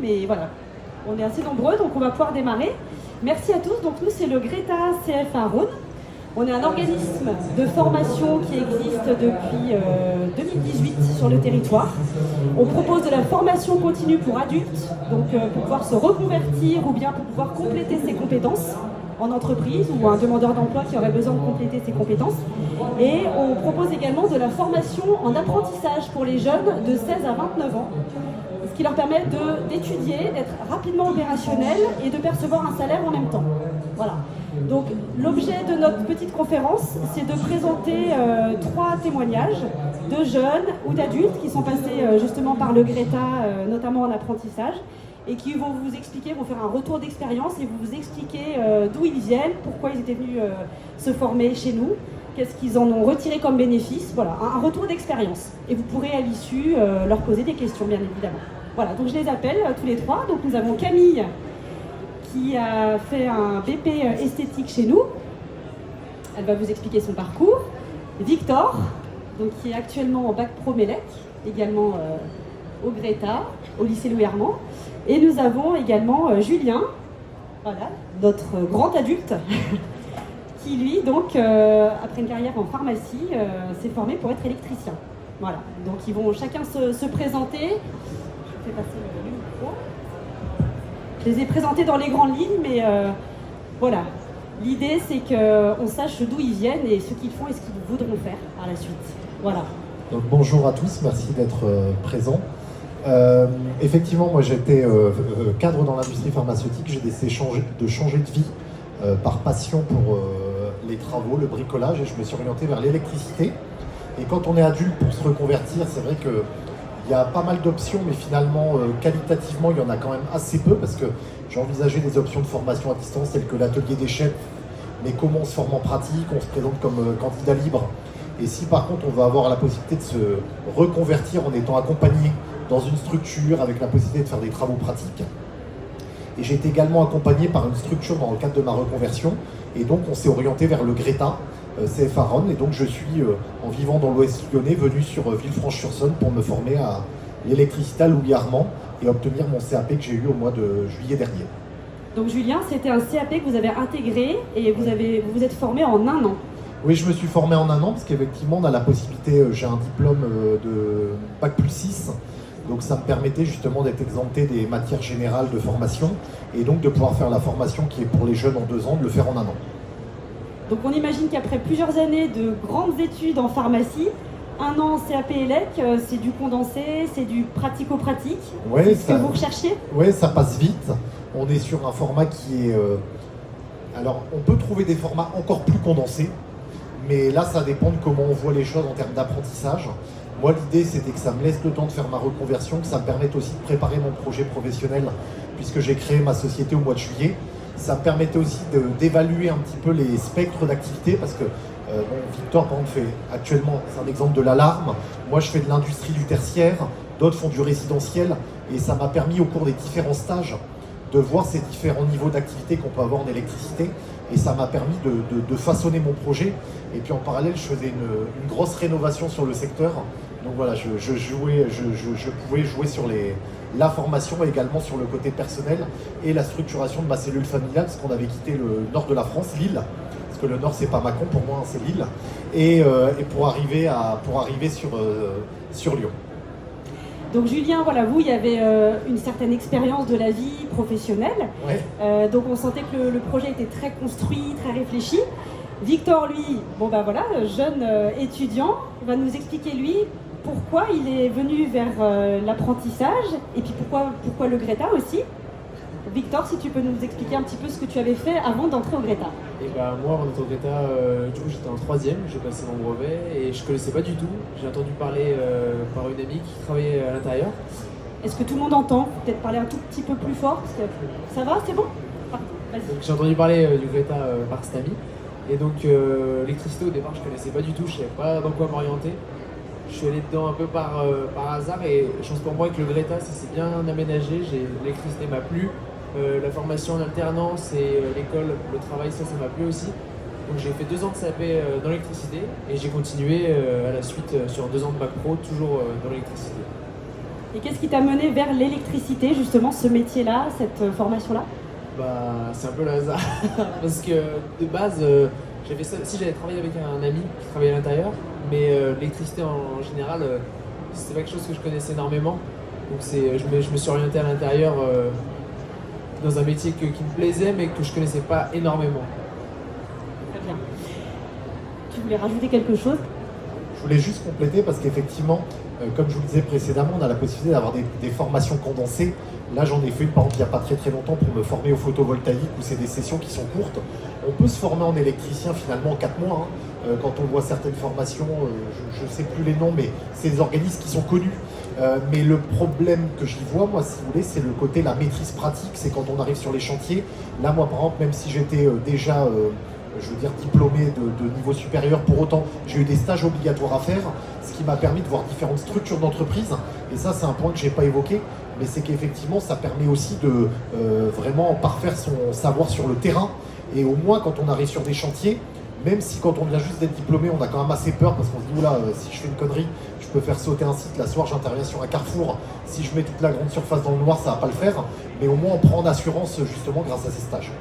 mais voilà, on est assez nombreux, donc on va pouvoir démarrer. Merci à tous. Donc nous, c'est le Greta CFA Rhône. On est un organisme de formation qui existe depuis 2018 sur le territoire. On propose de la formation continue pour adultes, donc pour pouvoir se reconvertir ou bien pour pouvoir compléter ses compétences en entreprise ou un demandeur d'emploi qui aurait besoin de compléter ses compétences. Et on propose également de la formation en apprentissage pour les jeunes de 16 à 29 ans, ce qui leur permet d'étudier, d'être rapidement opérationnels et de percevoir un salaire en même temps. Voilà. Donc l'objet de notre petite conférence, c'est de présenter 3 témoignages de jeunes ou d'adultes qui sont passés justement par le Greta, notamment en apprentissage, et qui vont vous expliquer, vont faire un retour d'expérience et vous expliquer d'où ils viennent, pourquoi ils étaient venus se former chez nous, qu'est-ce qu'ils en ont retiré comme bénéfice. Voilà, un retour d'expérience. Et vous pourrez à l'issue leur poser des questions, bien évidemment. Voilà, donc je les appelle tous les 3. Donc nous avons Camille, qui a fait un BP esthétique chez nous. Elle va vous expliquer son parcours. Victor, donc, qui est actuellement en bac pro Mélec, également au Greta, au lycée Louis Armand. Et nous avons également Julien, voilà, notre grand adulte, qui lui, donc, après une carrière en pharmacie, s'est formé pour être électricien. Voilà, donc ils vont chacun se présenter. Je vais passer le micro. Je les ai présentés dans les grandes lignes, mais voilà. L'idée, c'est qu'on sache d'où ils viennent et ce qu'ils font et ce qu'ils voudront faire par la suite. Voilà. Donc, bonjour à tous, merci d'être présents. Effectivement, moi j'étais cadre dans l'industrie pharmaceutique, j'ai décidé de changer de vie par passion pour les travaux, le bricolage, et je me suis orienté vers l'électricité. Et quand on est adulte, pour se reconvertir, c'est vrai que il y a pas mal d'options, mais finalement, qualitativement, il y en a quand même assez peu, parce que j'ai envisagé des options de formation à distance, telles que l'atelier des chefs, mais comment on se forme en pratique, on se présente comme candidat libre. Et si par contre, on va avoir la possibilité de se reconvertir en étant accompagné dans une structure, avec la possibilité de faire des travaux pratiques. Et j'ai été également accompagné par une structure dans le cadre de ma reconversion, et donc on s'est orienté vers le Greta, CFA Rhône, et donc je suis, en vivant dans l'Ouest lyonnais, venu sur Villefranche-sur-Saône pour me former à l'électricité à Louis Armand et obtenir mon CAP que j'ai eu au mois de juillet dernier. Donc Julien, c'était un CAP que vous avez intégré et vous vous êtes formé en 1 an. Oui, je me suis formé en 1 an parce qu'effectivement on a la possibilité, j'ai un diplôme de Bac plus 6, donc ça me permettait justement d'être exempté des matières générales de formation et donc de pouvoir faire la formation qui est pour les jeunes en 2 ans, de le faire en 1 an. Donc on imagine qu'après plusieurs années de grandes études en pharmacie, 1 an CAP ELEC, c'est du condensé, c'est du pratico-pratique. Ouais, c'est ce que vous recherchez? Oui, ça passe vite. On est sur un format qui est... Alors, on peut trouver des formats encore plus condensés, mais là, ça dépend de comment on voit les choses en termes d'apprentissage. Moi, l'idée, c'était que ça me laisse le temps de faire ma reconversion, que ça me permette aussi de préparer mon projet professionnel, puisque j'ai créé ma société au mois de juillet. Ça me permettait aussi d'évaluer un petit peu les spectres d'activité, parce que Victor, par exemple, fait actuellement, c'est un exemple de l'alarme. Moi, je fais de l'industrie du tertiaire, d'autres font du résidentiel, et ça m'a permis au cours des différents stages de voir ces différents niveaux d'activité qu'on peut avoir en électricité, et ça m'a permis de façonner mon projet. Et puis en parallèle, je faisais une grosse rénovation sur le secteur. Donc voilà, je pouvais jouer sur la formation et également sur le côté personnel et la structuration de ma cellule familiale, parce qu'on avait quitté le nord de la France, Lille, parce que le nord c'est pas Mâcon pour moi, c'est Lille, et pour arriver sur Lyon. Donc Julien, voilà, vous, il y avait une certaine expérience de la vie professionnelle. Ouais. Donc on sentait que le projet était très construit, très réfléchi. Victor, lui, bon ben voilà, jeune étudiant, va nous expliquer lui pourquoi il est venu vers l'apprentissage et puis pourquoi le Greta aussi. Victor, si tu peux nous expliquer un petit peu ce que tu avais fait avant d'entrer au Greta. Et bah moi avant d'entrer au Greta, du coup j'étais en 3e, j'ai passé mon brevet et je connaissais pas du tout. J'ai entendu parler par une amie qui travaillait à l'intérieur. Est-ce que tout le monde entend? Peut-être parler un tout petit peu plus fort parce que... Ça va, c'est bon? Donc j'ai entendu parler du Greta par cette amie. Et donc l'électricité au départ je connaissais pas du tout, je savais pas dans quoi m'orienter. Je suis allé dedans un peu par hasard et chance pour moi que le Greta ça s'est bien aménagé, l'électricité m'a plu. La formation en alternance et l'école, le travail, ça m'a plu aussi. Donc j'ai fait 2 ans de CAP dans l'électricité et j'ai continué à la suite sur 2 ans de bac pro, toujours dans l'électricité. Et qu'est-ce qui t'a mené vers l'électricité, justement, ce métier-là, cette formation-là? Bah, c'est un peu le hasard. Parce que de base, j'avais ça, si j'avais travaillé avec un ami qui travaillait à l'intérieur, mais l'électricité en général, c'était pas quelque chose que je connaissais énormément. Donc je me suis orienté à l'intérieur dans un métier qui me plaisait, mais que je connaissais pas énormément. Très bien. Tu voulais rajouter quelque chose? Je voulais juste compléter parce qu'effectivement, comme je vous le disais précédemment, on a la possibilité d'avoir des formations condensées. Là, j'en ai fait une par exemple il n'y a pas très longtemps pour me former au photovoltaïque où c'est des sessions qui sont courtes. On peut se former en électricien finalement en 4 mois. Quand on voit certaines formations, je ne sais plus les noms, mais c'est des organismes qui sont connus. Mais le problème que j'y vois, moi, si vous voulez, c'est le côté la maîtrise pratique. C'est quand on arrive sur les chantiers. Là, moi, par exemple, même si j'étais déjà je veux dire diplômé de niveau supérieur, pour autant j'ai eu des stages obligatoires à faire, ce qui m'a permis de voir différentes structures d'entreprise, et ça c'est un point que j'ai pas évoqué, mais c'est qu'effectivement ça permet aussi de vraiment parfaire son savoir sur le terrain, et au moins quand on arrive sur des chantiers, même si quand on vient juste d'être diplômé on a quand même assez peur parce qu'on se dit oula si je fais une connerie je peux faire sauter un site, la soir j'interviens sur un carrefour, si je mets toute la grande surface dans le noir ça va pas le faire, mais au moins on prend en assurance justement grâce à ces stages.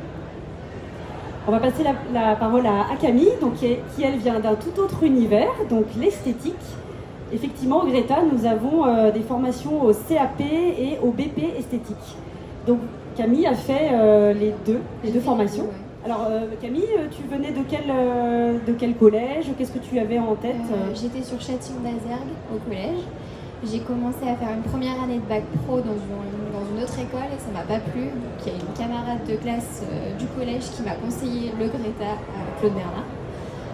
On va passer la parole à Camille, donc, qui elle vient d'un tout autre univers, donc l'esthétique. Effectivement, au Greta, nous avons des formations au CAP et au BP esthétique. Donc Camille a fait les deux formations. Ouais. Alors Camille, tu venais de quel collège? Qu'est-ce que tu avais en tête? J'étais sur Châtillon d'Azergues au collège. J'ai commencé à faire une première année de bac pro dans une autre école et ça m'a pas plu. Donc il y a une camarade de classe du collège qui m'a conseillé le Greta à Claude Bernard.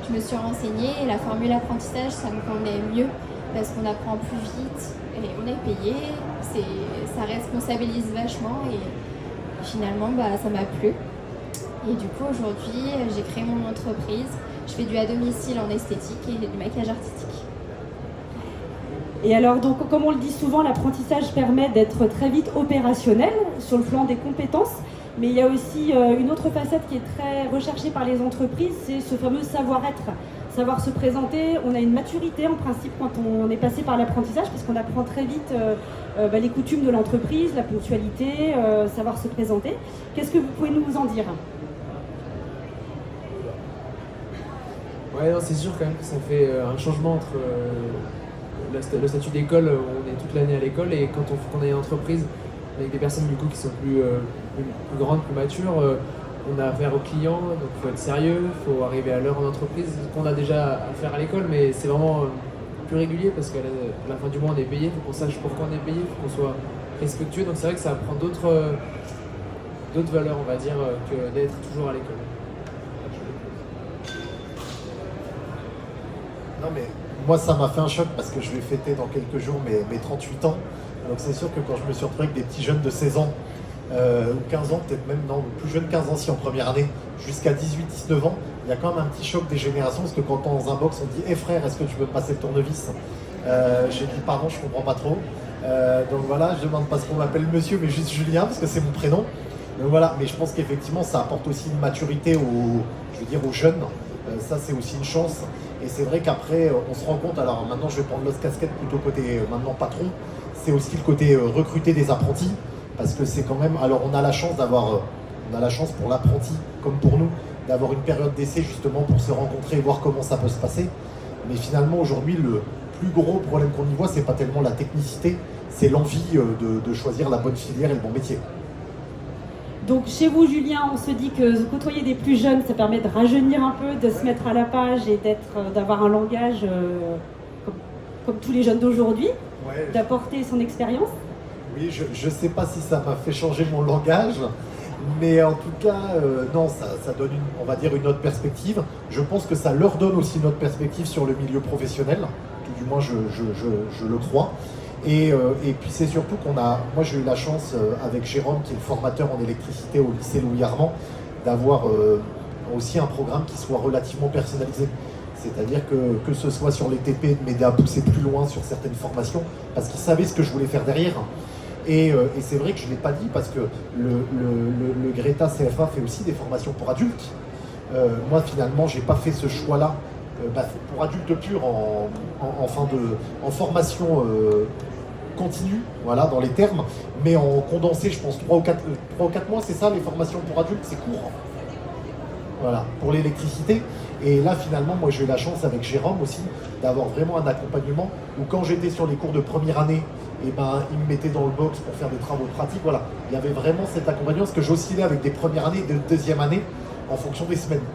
Je me suis renseignée et la formule apprentissage ça me convenait mieux parce qu'on apprend plus vite et on est payé, ça responsabilise vachement et finalement ça m'a plu. Et du coup aujourd'hui j'ai créé mon entreprise, je fais du à domicile en esthétique et du maquillage artistique. Et alors, donc, comme on le dit souvent, l'apprentissage permet d'être très vite opérationnel sur le plan des compétences, mais il y a aussi une autre facette qui est très recherchée par les entreprises, c'est ce fameux savoir-être, savoir se présenter. On a une maturité en principe quand on est passé par l'apprentissage, parce qu'on apprend très vite les coutumes de l'entreprise, la ponctualité, savoir se présenter. Qu'est-ce que vous pouvez nous en dire? Ouais, non, c'est sûr quand même que ça fait un changement entre le statut d'école, on est toute l'année à l'école, et quand on est une entreprise avec des personnes du coup qui sont plus grandes, plus matures, on a affaire aux clients, donc il faut être sérieux, il faut arriver à l'heure en entreprise, qu'on a déjà à faire à l'école, mais c'est vraiment plus régulier parce qu'à la fin du mois on est payé, il faut qu'on sache pourquoi on est payé, il faut qu'on soit respectueux, donc c'est vrai que ça apprend d'autres valeurs, on va dire, que d'être toujours à l'école. Non mais moi ça m'a fait un choc parce que je vais fêter dans quelques jours mes 38 ans. Donc c'est sûr que quand je me suis retrouvé avec des petits jeunes de 16 ans ou 15 ans, peut-être même non, plus jeunes 15 ans si en première année, jusqu'à 18-19 ans, il y a quand même un petit choc des générations parce que quand on est dans un box on dit hey frère, est-ce que tu veux me passer le tournevis? J'ai dit pardon, je comprends pas trop. Donc voilà, je demande pas ce qu'on m'appelle monsieur mais juste Julien parce que c'est mon prénom. Donc voilà, mais je pense qu'effectivement ça apporte aussi une maturité aux jeunes. Ça c'est aussi une chance. Et c'est vrai qu'après, on se rend compte, alors maintenant je vais prendre l'autre casquette plutôt côté maintenant patron, c'est aussi le côté recruter des apprentis, parce que c'est quand même, alors on a la chance pour l'apprenti, comme pour nous, d'avoir une période d'essai justement pour se rencontrer et voir comment ça peut se passer. Mais finalement aujourd'hui, le plus gros problème qu'on y voit, c'est pas tellement la technicité, c'est l'envie de choisir la bonne filière et le bon métier. Donc chez vous, Julien, on se dit que côtoyer des plus jeunes, ça permet de rajeunir un peu, de se mettre à la page et d'avoir un langage comme tous les jeunes d'aujourd'hui, Ouais, d'apporter son expérience. Oui, je ne sais pas si ça m'a fait changer mon langage, mais en tout cas, non, ça donne on va dire une autre perspective. Je pense que ça leur donne aussi une autre perspective sur le milieu professionnel, tout du moins je le crois. Et puis c'est surtout moi j'ai eu la chance avec Jérôme qui est le formateur en électricité au lycée Louis Armand d'avoir aussi un programme qui soit relativement personnalisé. C'est-à-dire que ce soit sur les TP, de m'aider à pousser plus loin sur certaines formations parce qu'il savait ce que je voulais faire derrière. Et c'est vrai que je ne l'ai pas dit parce que le Greta CFA fait aussi des formations pour adultes. Moi finalement j'ai pas fait ce choix-là pour adultes purs en formation continue, voilà, dans les termes, mais en condensé, je pense 3 ou 4 mois, c'est ça, les formations pour adultes, c'est court. Voilà, pour l'électricité. Et là, finalement, moi, j'ai eu la chance avec Jérôme aussi d'avoir vraiment un accompagnement où quand j'étais sur les cours de première année, et ben, il me mettait dans le box pour faire des travaux pratiques. Voilà, il y avait vraiment cet accompagnement parce que j'oscillais avec des premières années et de deuxième année en fonction des semaines.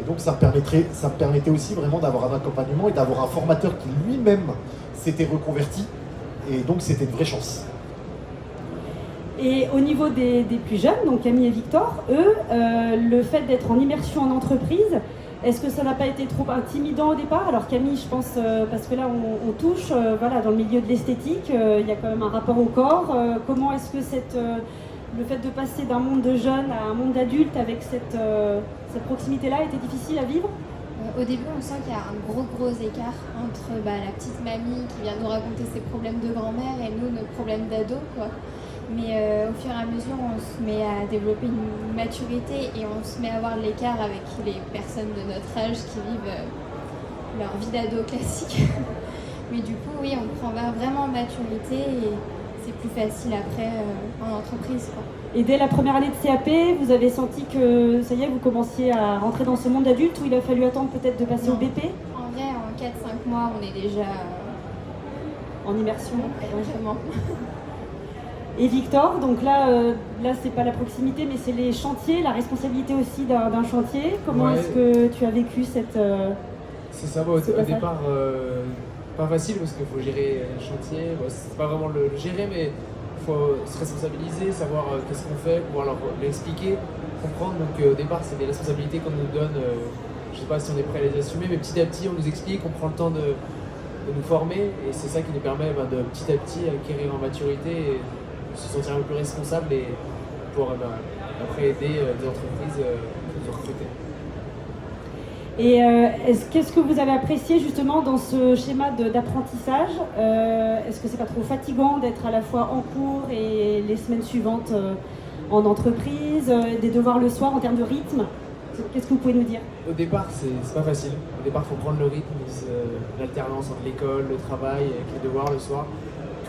Et donc, ça me permettait aussi vraiment d'avoir un accompagnement et d'avoir un formateur qui lui-même s'était reconverti. Et donc, c'était une vraie chance. Et au niveau des plus jeunes, donc Camille et Victor, eux, le fait d'être en immersion en entreprise, est-ce que ça n'a pas été trop intimidant au départ? Alors Camille, je pense, parce que là on touche, voilà, dans le milieu de l'esthétique, il y a quand même un rapport au corps. Comment est-ce que le fait de passer d'un monde de jeunes à un monde d'adultes avec cette proximité-là était difficile à vivre? Au début, on sent qu'il y a un gros écart entre la petite mamie qui vient nous raconter ses problèmes de grand-mère et nous, nos problèmes d'ado, quoi. Mais au fur et à mesure, on se met à développer une maturité et on se met à voir l'écart avec les personnes de notre âge qui vivent leur vie d'ado classique. Mais du coup, oui, on prend vraiment maturité et c'est plus facile après en entreprise, quoi. Et dès la première année de CAP, vous avez senti que ça y est, vous commenciez à rentrer dans ce monde adulte ou il a fallu attendre peut-être de passer au BP? En vrai, en 4-5 mois, on est déjà en immersion. Vraiment. Et Victor, donc là c'est pas la proximité, mais c'est les chantiers, la responsabilité aussi d'un chantier. Comment est-ce que tu as vécu cette... C'est ça, au départ, pas facile parce qu'il faut gérer le chantier. C'est pas vraiment le gérer, mais il faut se responsabiliser, savoir qu'est-ce qu'on fait, pouvoir leur l'expliquer, comprendre. Donc au départ, c'est des responsabilités qu'on nous donne. Je sais pas si on est prêt à les assumer, mais petit à petit, on nous explique, on prend le temps de nous former. Et c'est ça qui nous permet de petit à petit acquérir en maturité. Et, se sentir un peu plus responsable et pour après aider des entreprises qui nous ont recrutés. Et qu'est-ce que vous avez apprécié justement dans ce schéma d'apprentissage? Est-ce que c'est pas trop fatigant d'être à la fois en cours et les semaines suivantes en entreprise, des devoirs le soir en termes de rythme? Qu'est-ce que vous pouvez nous dire? Au départ, c'est pas facile. Au départ, il faut prendre le rythme, l'alternance entre l'école, le travail, avec les devoirs le soir.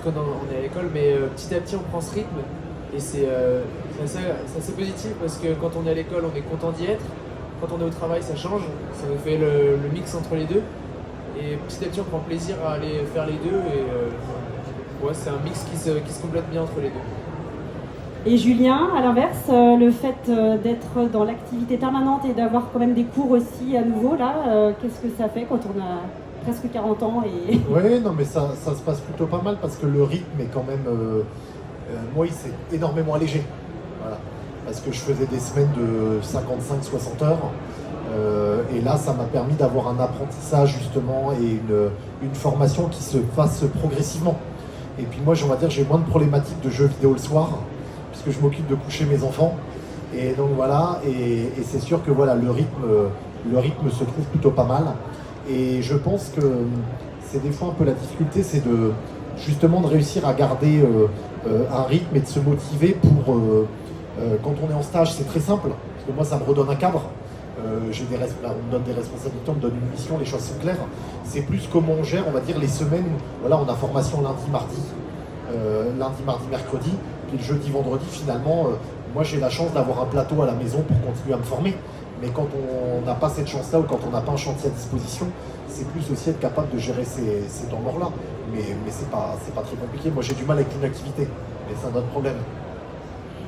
Quand on est à l'école, mais petit à petit on prend ce rythme et c'est assez positif parce que quand on est à l'école on est content d'y être, quand on est au travail ça change, ça nous fait le mix entre les deux et petit à petit on prend plaisir à aller faire les deux et c'est un mix qui se complète bien entre les deux. Et Julien, à l'inverse, le fait d'être dans l'activité permanente et d'avoir quand même des cours aussi à nouveau là, qu'est-ce que ça fait quand on a presque 40 ans et... Oui, non mais ça se passe plutôt pas mal parce que le rythme est quand même, moi il s'est énormément allégé, voilà. Parce que je faisais des semaines de 55-60 heures et là ça m'a permis d'avoir un apprentissage justement et une formation qui se fasse progressivement. Et puis moi on va dire j'ai moins de problématiques de jeux vidéo le soir puisque je m'occupe de coucher mes enfants et donc voilà et c'est sûr que voilà le rythme se trouve plutôt pas mal. Et je pense que c'est des fois un peu la difficulté, c'est justement de réussir à garder un rythme et de se motiver pour... quand on est en stage, c'est très simple, parce que moi ça me redonne un cadre. On me donne des responsabilités, on me donne une mission, les choses sont claires. C'est plus comment on gère, on va dire, les semaines. Voilà, on a formation lundi, mardi, mercredi, puis le jeudi, vendredi, finalement, moi j'ai la chance d'avoir un plateau à la maison pour continuer à me former. Mais quand on n'a pas cette chance-là ou quand on n'a pas un chantier à disposition, c'est plus aussi être capable de gérer ces temps morts-là. Mais c'est pas très compliqué. Moi, j'ai du mal avec l'inactivité, mais c'est un autre problème.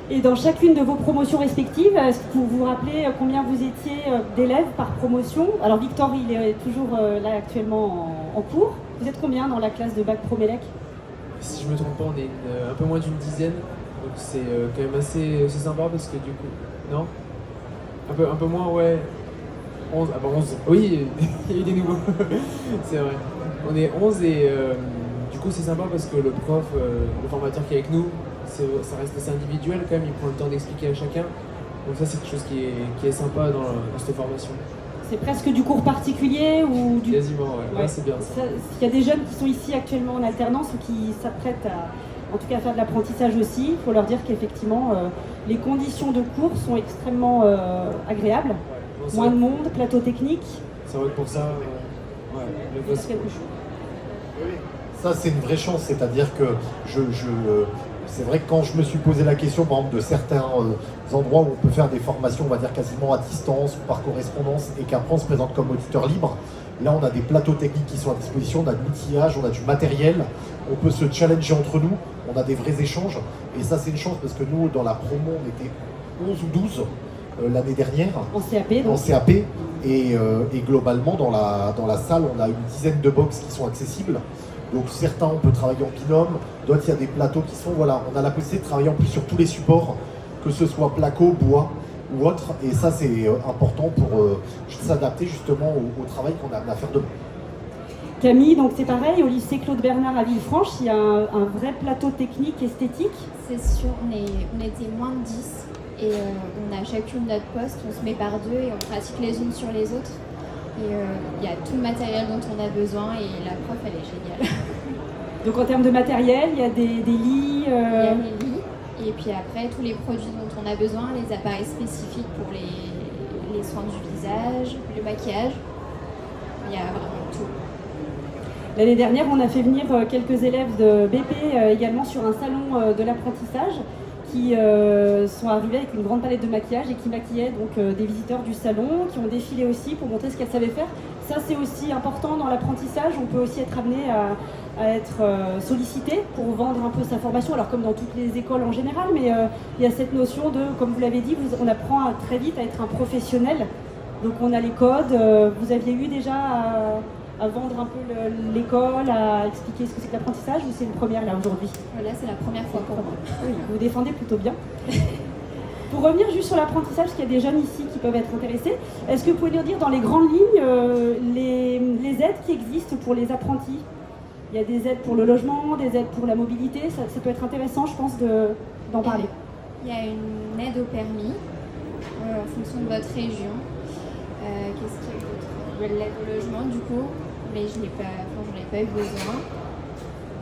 Et dans chacune de vos promotions respectives, est-ce que vous vous rappelez combien vous étiez d'élèves par promotion? Alors Victor, il est toujours là actuellement en cours. Vous êtes combien dans la classe de Bac Pro Mélec? Si je me trompe pas, on est un peu moins d'une dizaine. Donc c'est quand même assez sympa parce que du coup... Non? Un peu moins, ouais. 11. Ah bah 11. Oui, il y a eu des nouveaux. C'est vrai. On est 11 et du coup c'est sympa parce que le prof, le formateur qui est avec nous, ça reste assez individuel quand même, il prend le temps d'expliquer à chacun. Donc ça c'est quelque chose qui est sympa dans cette formation. C'est presque du cours particulier ou du... Quasiment, ouais c'est bien ça. Il y a des jeunes qui sont ici actuellement en alternance ou qui s'apprêtent à faire de l'apprentissage aussi. Il faut leur dire qu'effectivement, les conditions de cours sont extrêmement agréables. Ouais, moins de monde, plateau technique. C'est vrai que pour ça, le C'est quelque chose. Oui, Ça, c'est une vraie chance, c'est-à-dire que c'est vrai que quand je me suis posé la question, par exemple, de certains endroits où on peut faire des formations, on va dire quasiment à distance ou par correspondance, et qu'après on se présente comme auditeur libre, là on a des plateaux techniques qui sont à disposition, on a de l'outillage, on a du matériel, on peut se challenger entre nous, on a des vrais échanges, et ça c'est une chance parce que nous, dans la promo, on était 11 ou 12 l'année dernière. En CAP, donc. En CAP, et globalement, dans la salle, on a une dizaine de box qui sont accessibles. Donc certains, on peut travailler en binôme, d'autres, il y a des plateaux qui sont, voilà, on a la possibilité de travailler en plus sur tous les supports, que ce soit placo, bois ou autre, et ça c'est important pour s'adapter justement au travail qu'on a à faire demain. Camille, donc c'est pareil, au lycée Claude Bernard à Villefranche, il y a un vrai plateau technique, esthétique. C'est sûr, on était moins de 10 et on a chacune notre poste, on se met par deux et on pratique les unes sur les autres. Et il y a tout le matériel dont on a besoin et la prof, elle est géniale. Donc en termes de matériel, il y a des lits. Il y a les lits et puis après tous les produits dont on a besoin, les appareils spécifiques pour les soins du visage, le maquillage. Il y a vraiment tout. L'année dernière, on a fait venir quelques élèves de BP également sur un salon de l'apprentissage qui sont arrivés avec une grande palette de maquillage et qui maquillaient donc des visiteurs du salon, qui ont défilé aussi pour montrer ce qu'elles savaient faire. Ça, c'est aussi important dans l'apprentissage. On peut aussi être amené à être sollicité pour vendre un peu sa formation, alors comme dans toutes les écoles en général, mais il y a cette notion de, comme vous l'avez dit, on apprend très vite à être un professionnel. Donc on a les codes. Vous aviez eu déjà à vendre un peu l'école, à expliquer ce que c'est que l'apprentissage, ou c'est une première là aujourd'hui? Là, c'est la première fois pour moi. Oui, vous défendez plutôt bien. Pour revenir juste sur l'apprentissage, parce qu'il y a des jeunes ici qui peuvent être intéressés, est-ce que vous pouvez nous dire dans les grandes lignes les aides qui existent pour les apprentis? Il y a des aides pour le logement, des aides pour la mobilité, ça peut être intéressant, je pense, d'en parler. Il y a une aide au permis en fonction de votre région. Qu'est-ce qu'il y a d'autre? L'aide au logement, du coup, mais j'en ai pas eu besoin.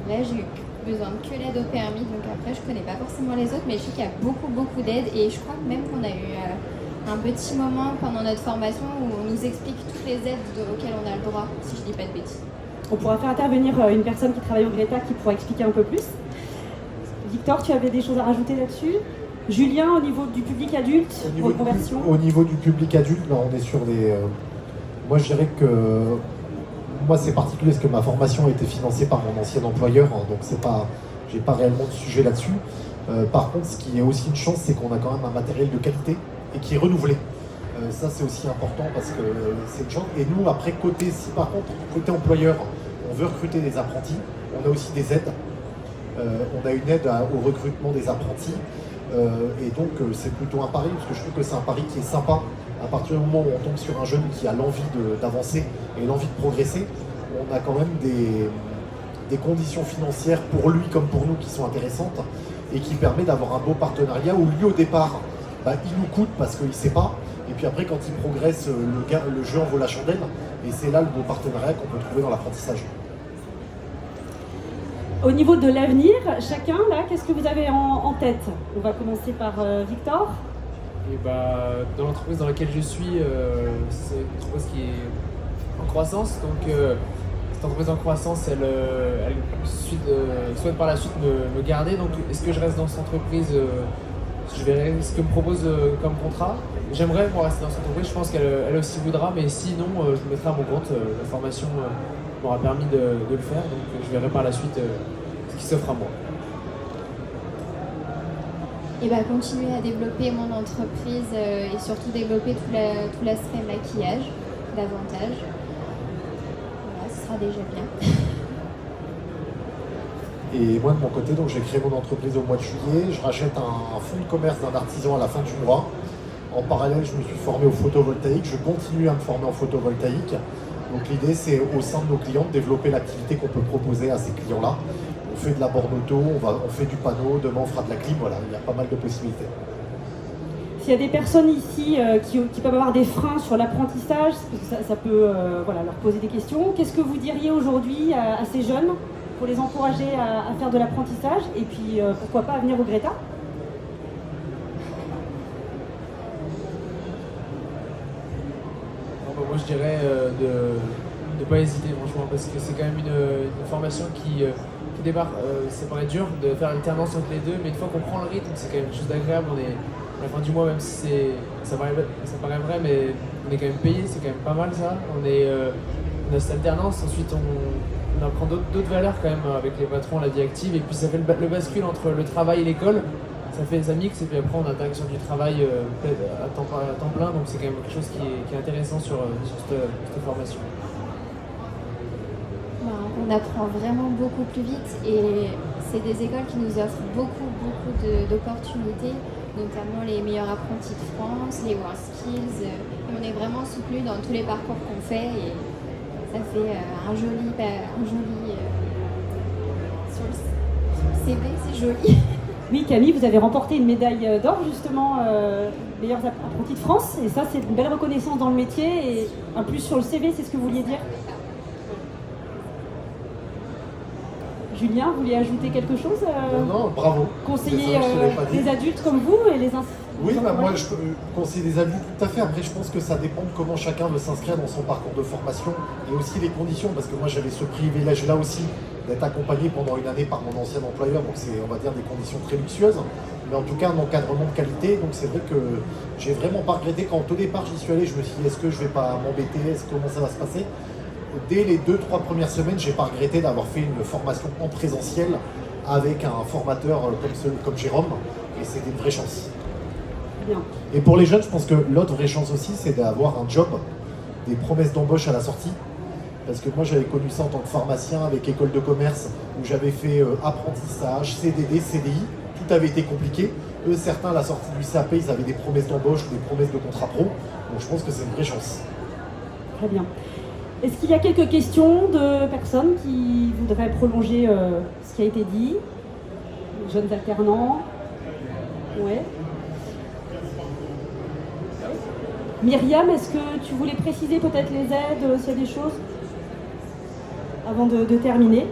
Là, j'ai eu besoin de que l'aide au permis, donc après, je connais pas forcément les autres, mais je sais qu'il y a beaucoup d'aides, et je crois même qu'on a eu un petit moment pendant notre formation où on nous explique toutes les aides auxquelles on a le droit, si je dis pas de bêtises. On pourra faire intervenir une personne qui travaille au Greta qui pourra expliquer un peu plus. Victor, tu avais des choses à rajouter là-dessus? Julien, au niveau du public adulte, reconversion? Au niveau du public adulte, là, on est sur des... moi, je dirais que... Moi, c'est particulier parce que ma formation a été financée par mon ancien employeur, hein, donc j'ai pas réellement de sujet là-dessus. Par contre, ce qui est aussi une chance, c'est qu'on a quand même un matériel de qualité et qui est renouvelé. Ça, c'est aussi important parce que c'est une chance. Et nous, après, si par contre, côté employeur, on veut recruter des apprentis, on a aussi des aides. On a une aide au recrutement des apprentis. Et donc, c'est plutôt un pari, parce que je trouve que c'est un pari qui est sympa. À partir du moment où on tombe sur un jeune qui a l'envie d'avancer et l'envie de progresser, on a quand même des conditions financières pour lui comme pour nous qui sont intéressantes et qui permet d'avoir un beau partenariat où lui au départ, il nous coûte parce qu'il ne sait pas, et puis après quand il progresse, le jeu en vaut la chandelle, et c'est là le beau partenariat qu'on peut trouver dans l'apprentissage. Au niveau de l'avenir, chacun, là, qu'est-ce que vous avez en tête? On va commencer par Victor. Et dans l'entreprise dans laquelle je suis, c'est une entreprise qui est en croissance. Donc, cette entreprise en croissance, elle souhaite par la suite me garder. Donc, est-ce que je reste dans cette entreprise? Je verrai ce que me propose comme contrat. J'aimerais rester dans cette entreprise. Je pense qu'elle aussi voudra, mais sinon, je me mettrai à mon compte. La formation m'aura permis de le faire. Donc, je verrai par la suite ce qui s'offre à moi. Et continuer à développer mon entreprise et surtout développer tout l'aspect maquillage davantage. Voilà, ce sera déjà bien. Et moi de mon côté, donc j'ai créé mon entreprise au mois de juillet. Je rachète un fonds de commerce d'un artisan à la fin du mois. En parallèle, je me suis formé au photovoltaïque. Je continue à me former en photovoltaïque. Donc l'idée, c'est au sein de nos clients de développer l'activité qu'on peut proposer à ces clients-là. On fait de la borne auto, on fait du panneau, demain on fera de la clim, voilà, il y a pas mal de possibilités. S'il y a des personnes ici qui peuvent avoir des freins sur l'apprentissage, ça peut leur poser des questions, qu'est-ce que vous diriez aujourd'hui à ces jeunes pour les encourager à faire de l'apprentissage et puis pourquoi pas à venir au Greta? Moi je dirais ne pas hésiter franchement, parce que c'est quand même une formation qui au départ, ça paraît dur de faire l'alternance entre les deux, mais une fois qu'on prend le rythme, c'est quand même quelque chose d'agréable. On est à la fin du mois, même si ça paraît vrai, mais on est quand même payé, c'est quand même pas mal ça. On a cette alternance, ensuite on apprend d'autres valeurs quand même avec les patrons, la vie active, et puis ça fait le bascule entre le travail et l'école. Ça mixe, et puis après on attaque sur du travail à temps plein, donc c'est quand même quelque chose qui est intéressant sur cette formation. On apprend vraiment beaucoup plus vite et c'est des écoles qui nous offrent beaucoup d'opportunités, notamment les meilleurs apprentis de France, les WorldSkills. On est vraiment soutenu dans tous les parcours qu'on fait et ça fait un joli sur le CV, c'est joli. Oui, Camille, vous avez remporté une médaille d'or justement, meilleurs apprentis de France, et ça c'est une belle reconnaissance dans le métier et un plus sur le CV, c'est ce que vous vouliez dire? Julien, vous vouliez ajouter quelque chose Non, bravo. Conseiller les adultes comme vous et les Oui, moi je peux conseiller des adultes tout à fait. Après, je pense que ça dépend de comment chacun veut s'inscrire dans son parcours de formation et aussi les conditions, parce que moi j'avais ce privilège-là aussi d'être accompagné pendant une année par mon ancien employeur, donc c'est, on va dire, des conditions très luxueuses, mais en tout cas un encadrement de qualité. Donc c'est vrai que j'ai vraiment pas regretté quand au départ j'y suis allé, je me suis dit est-ce que je vais pas m'embêter, comment ça va se passer. Dès les 2-3 premières semaines, j'ai pas regretté d'avoir fait une formation en présentiel avec un formateur comme Jérôme, et c'était une vraie chance. Bien. Et pour les jeunes, je pense que l'autre vraie chance aussi, c'est d'avoir un job, des promesses d'embauche à la sortie. Parce que moi, j'avais connu ça en tant que pharmacien avec école de commerce, où j'avais fait apprentissage, CDD, CDI, tout avait été compliqué. Eux, certains, à la sortie du CAP, ils avaient des promesses d'embauche ou des promesses de contrat pro. Donc je pense que c'est une vraie chance. Très bien. Est-ce qu'il y a quelques questions de personnes qui voudraient prolonger ce qui a été dit? Les jeunes alternants? Ouais. Myriam, est-ce que tu voulais préciser peut-être les aides, s'il y a des choses, avant de terminer?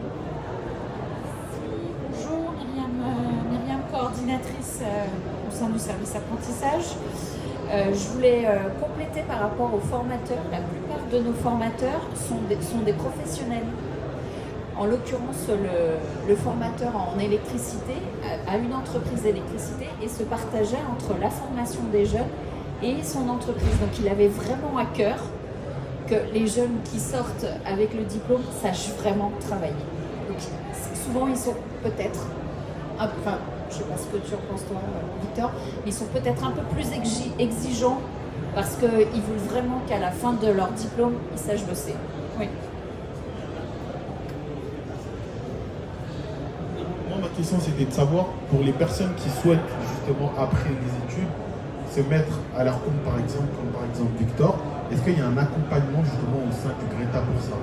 Bonjour, Myriam, coordinatrice au sein du service apprentissage. Je voulais compléter par rapport aux formateurs. La plupart de nos formateurs sont des professionnels. En l'occurrence, le formateur en électricité a une entreprise d'électricité et se partageait entre la formation des jeunes et son entreprise. Donc il avait vraiment à cœur que les jeunes qui sortent avec le diplôme sachent vraiment travailler. Donc souvent ils sont peut-être, enfin je ne sais pas ce que tu en penses toi Victor, mais ils sont peut-être un peu plus exigeants parce qu'ils veulent vraiment qu'à la fin de leur diplôme ils sachent bosser. Oui. Moi ma question c'était de savoir pour les personnes qui souhaitent justement après les études se mettre à leur compte par exemple, comme par exemple Victor, est-ce qu'il y a un accompagnement justement au sein du Greta pour ça?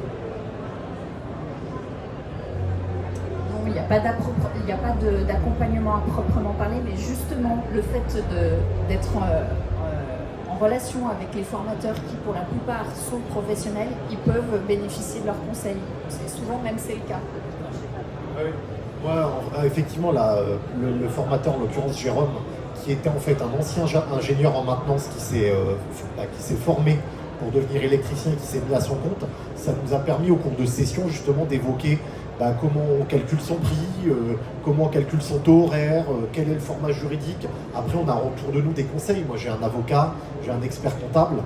Non, il n'y a pas d'accompagnement à proprement parler, mais justement le fait d'être en relation avec les formateurs qui pour la plupart sont professionnels, ils peuvent bénéficier de leurs conseils. Souvent même c'est le cas. Oui. Moi, effectivement, le formateur, en l'occurrence Jérôme, qui était en fait un ancien ingénieur en maintenance qui s'est formé pour devenir électricien et qui s'est mis à son compte, ça nous a permis au cours de session justement d'évoquer comment on calcule son prix, comment on calcule son taux horaire, quel est le format juridique. Après, on a autour de nous des conseils. Moi, j'ai un avocat, j'ai un expert comptable.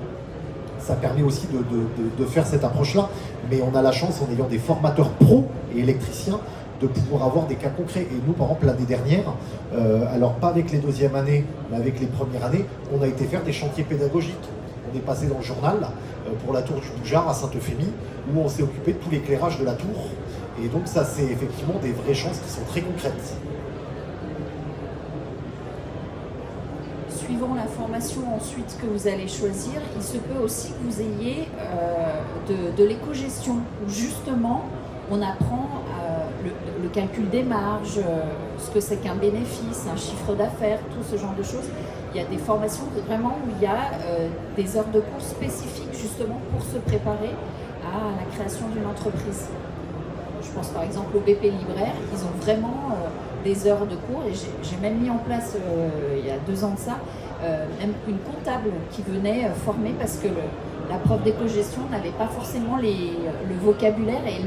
Ça permet aussi de faire cette approche-là. Mais on a la chance, en ayant des formateurs pros et électriciens, de pouvoir avoir des cas concrets. Et nous, par exemple, l'année dernière, alors pas avec les deuxièmes années, mais avec les premières années, on a été faire des chantiers pédagogiques. On est passé dans le journal pour la tour du Boujard à Sainte-Euphémie, où on s'est occupé de tout l'éclairage de la tour. Et donc ça, c'est effectivement des vraies chances qui sont très concrètes. Suivant la formation ensuite que vous allez choisir, il se peut aussi que vous ayez de l'éco-gestion, où justement on apprend le calcul des marges, ce que c'est qu'un bénéfice, un chiffre d'affaires, tout ce genre de choses. Il y a des formations vraiment où il y a des heures de cours spécifiques justement pour se préparer à la création d'une entreprise. Je pense par exemple au BP Libraire, ils ont vraiment des heures de cours et j'ai même mis en place il y a 2 ans de ça même une comptable qui venait former parce que la prof d'éco-gestion n'avait pas forcément le vocabulaire et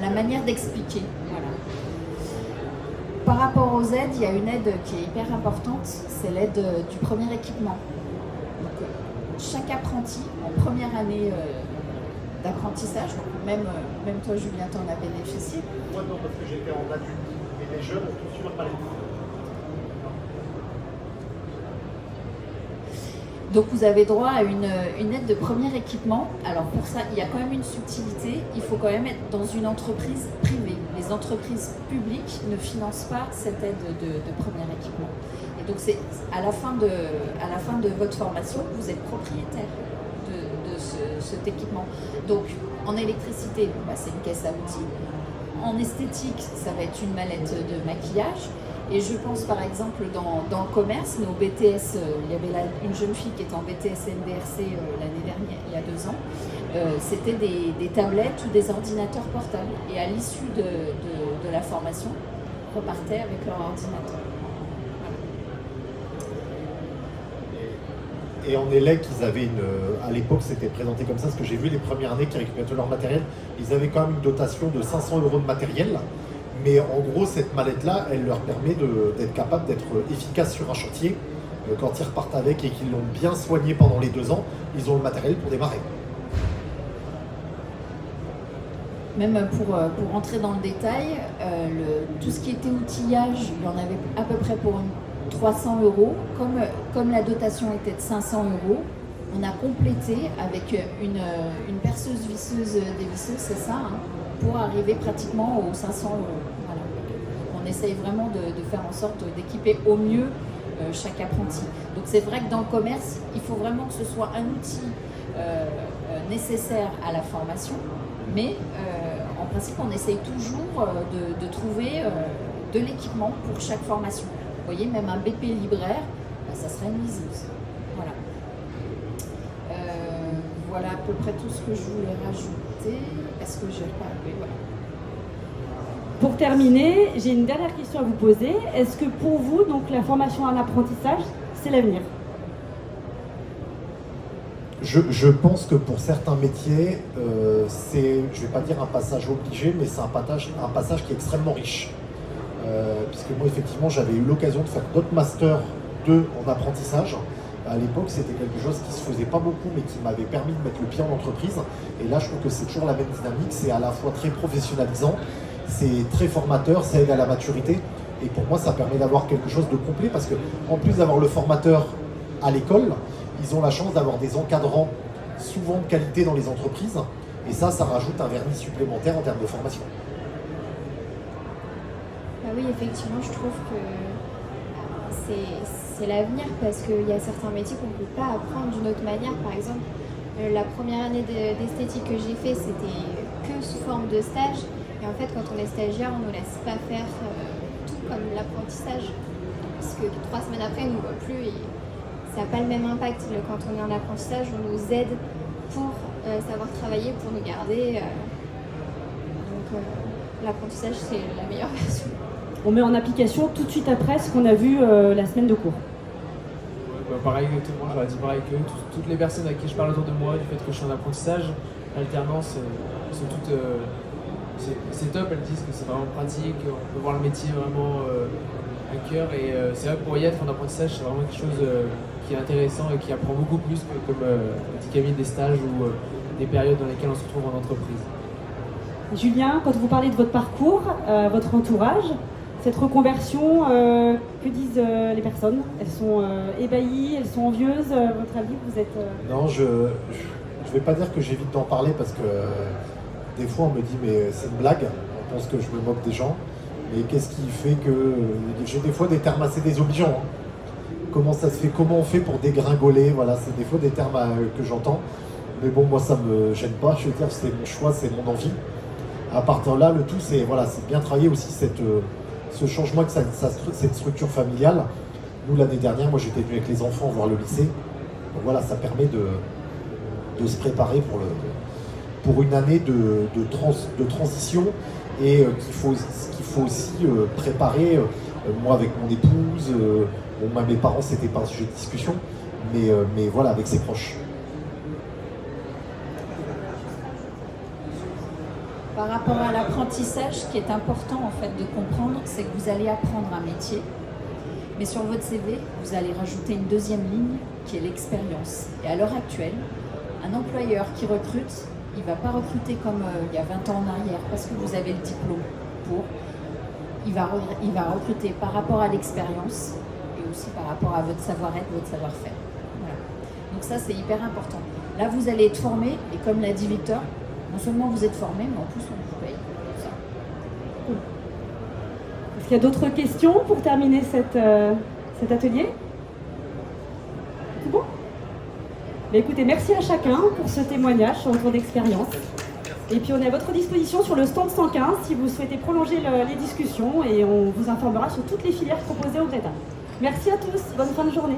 la manière d'expliquer. Voilà. Par rapport aux aides, il y a une aide qui est hyper importante, c'est l'aide du premier équipement. Donc, chaque apprenti en première année d'apprentissage, donc même toi Julien, t'en as bénéficié. Moi non, parce que j'étais en adulte et les jeunes ont tous eu leur palette. Donc vous avez droit à une aide de premier équipement. Alors pour ça, il y a quand même une subtilité. Il faut quand même être dans une entreprise privée. Les entreprises publiques ne financent pas cette aide de premier équipement. Et donc c'est à la fin de votre formation, vous êtes propriétaire de cet équipement. Donc en électricité, c'est une caisse à outils. En esthétique, ça va être une mallette de maquillage. Et je pense par exemple dans le commerce, nos BTS, il y avait une jeune fille qui était en BTS NDRC l'année dernière, il y a 2 ans, c'était des tablettes ou des ordinateurs portables. Et à l'issue de la formation, repartaient avec leur ordinateur. Et en ELEC, ils avaient à l'époque, c'était présenté comme ça, parce que j'ai vu les premières années qui récupéraient tout leur matériel, ils avaient quand même une dotation de 500 € de matériel. Mais en gros, cette mallette-là, elle leur permet d'être capable d'être efficace sur un chantier. Quand ils repartent avec et qu'ils l'ont bien soigné pendant les 2 ans, ils ont le matériel pour démarrer. Même pour rentrer dans le détail, tout ce qui était outillage, il y en avait à peu près pour 300 €. Comme la dotation était de 500 €, on a complété avec une perceuse visseuse dévisseuse, c'est ça, hein, pour arriver pratiquement aux 500 €. Voilà. On essaye vraiment de faire en sorte d'équiper au mieux chaque apprenti. Donc c'est vrai que dans le commerce, il faut vraiment que ce soit un outil nécessaire à la formation, mais en principe, on essaye toujours de trouver de l'équipement pour chaque formation. Vous voyez, même un BP libraire, ça serait une liseuse. Voilà. Voilà à peu près tout ce que je voulais rajouter. Est-ce que j'ai pas... Oui, voilà. Pour terminer, j'ai une dernière question à vous poser. Est-ce que pour vous, donc, la formation à l'apprentissage, c'est l'avenir ? Je pense que pour certains métiers, c'est, je ne vais pas dire un passage obligé, mais c'est un passage qui est extrêmement riche. Puisque moi, effectivement, j'avais eu l'occasion de faire d'autres masters 2 en apprentissage. À l'époque, c'était quelque chose qui ne se faisait pas beaucoup, mais qui m'avait permis de mettre le pied en entreprise. Et là, je trouve que c'est toujours la même dynamique. C'est à la fois très professionnalisant, c'est très formateur, ça aide à la maturité. Et pour moi, ça permet d'avoir quelque chose de complet, parce qu'en plus d'avoir le formateur à l'école, ils ont la chance d'avoir des encadrants souvent de qualité dans les entreprises. Et ça rajoute un vernis supplémentaire en termes de formation. Ah oui, effectivement, je trouve que c'est l'avenir, parce qu'il y a certains métiers qu'on ne peut pas apprendre d'une autre manière. Par exemple, la première année d'esthétique que j'ai fait, c'était que sous forme de stage. Et en fait, quand on est stagiaire, on ne nous laisse pas faire tout comme l'apprentissage. Parce que 3 semaines après, on ne nous voit plus et ça n'a pas le même impact. Quand on est en apprentissage, on nous aide pour savoir travailler, pour nous garder. Donc l'apprentissage, c'est la meilleure version. On met en application tout de suite après ce qu'on a vu la semaine de cours. Pareil que tout le monde, j'aurais dit pareil que toutes les personnes à qui je parle autour de moi, du fait que je suis en apprentissage, alternance, sont toutes... c'est top, elles disent que c'est vraiment pratique, on peut voir le métier vraiment à cœur. Et c'est vrai que pour y être en apprentissage, c'est vraiment quelque chose qui est intéressant et qui apprend beaucoup plus que comme dit Camille, des stages ou des périodes dans lesquelles on se retrouve en entreprise. Julien, quand vous parlez de votre parcours, votre entourage, cette reconversion, que disent les personnes? Elles sont ébahies, elles sont envieuses, votre avis, vous êtes... Non, je vais pas dire que j'évite d'en parler, parce que des fois on me dit mais c'est une blague, on pense que je me moque des gens, mais qu'est-ce qui fait que... J'ai des fois des termes assez désobligeants. Hein. Comment ça se fait, comment on fait pour dégringoler, voilà, c'est des fois des termes que j'entends, mais bon, moi ça me gêne pas, je veux dire, c'est mon choix, c'est mon envie. À partir de là, le tout, c'est voilà, bien travailler aussi ce changement, cette structure familiale. Nous, l'année dernière, moi j'étais venu avec les enfants voir le lycée. Donc voilà, ça permet de se préparer pour une année de transition, et qu'il faut aussi préparer moi avec mon épouse, bon, mes parents c'était pas un sujet de discussion, mais voilà, avec ses proches. Par rapport à l'apprentissage, ce qui est important en fait de comprendre, c'est que vous allez apprendre un métier, mais sur votre CV, vous allez rajouter une deuxième ligne qui est l'expérience. Et à l'heure actuelle, un employeur qui recrute, il ne va pas recruter comme il y a 20 ans en arrière parce que vous avez le diplôme pour. Il va recruter par rapport à l'expérience et aussi par rapport à votre savoir-être, votre savoir-faire. Voilà. Donc ça, c'est hyper important. Là, vous allez être formé et comme l'a dit Victor, non seulement vous êtes formé, mais en plus on vous paye. Ça. Cool. Est-ce qu'il y a d'autres questions pour terminer cet atelier? C'est bon? Écoutez, merci à chacun pour ce témoignage sur le retour d'expérience. Et puis on est à votre disposition sur le stand 115 si vous souhaitez prolonger les discussions et on vous informera sur toutes les filières proposées au Greta. Merci à tous, bonne fin de journée.